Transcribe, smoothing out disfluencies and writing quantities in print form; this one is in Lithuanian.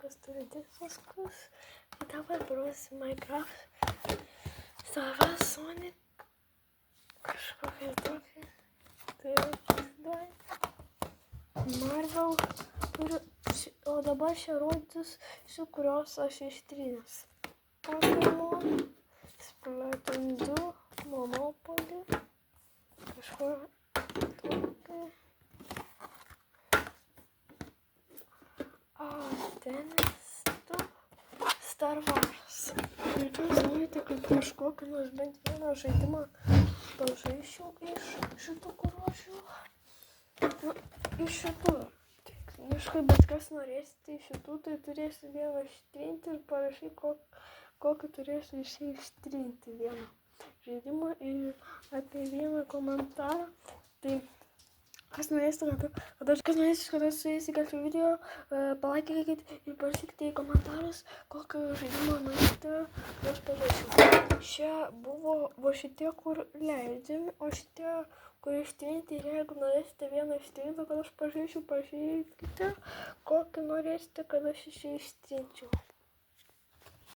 kas turi diskus. Tai dabar parodysiu Minecraft. Save Sonic. Kažkokia tokia. Tai įsivaizduoju. Marvel turiu. O dabar čia rodys, su kurios aš ištrynęs. Pokemon, Splatoon 2, Monopoly, kažko tokio. Tenis 2, Star Wars. Ir jūs norite, kad kažkokį nors bent vieną žaidimą pažaisčiau iš šitų kuruošių. Nu, iš šitų. Aišku, bet kas norėsite iš šitų, tai turėsiu vieną ištrinti ir parašy, kokį turėsiu ištrinti vieną žaidimą ir apie vieną komentarą. Tai kas norėsite, kad aš su jais įkelčiau video, palaikykit ir parašykite į komentarus, kokį žaidimą norėsite, kad aš pažaisčiau. Čia buvo šitie, kur leidžiami, o šitie, kur ištrinti, ir jeigu norėsite vieną ištrinti, kad aš pažaisčiau, parašykite, kokį norėsite, kad aš ištrinčiau.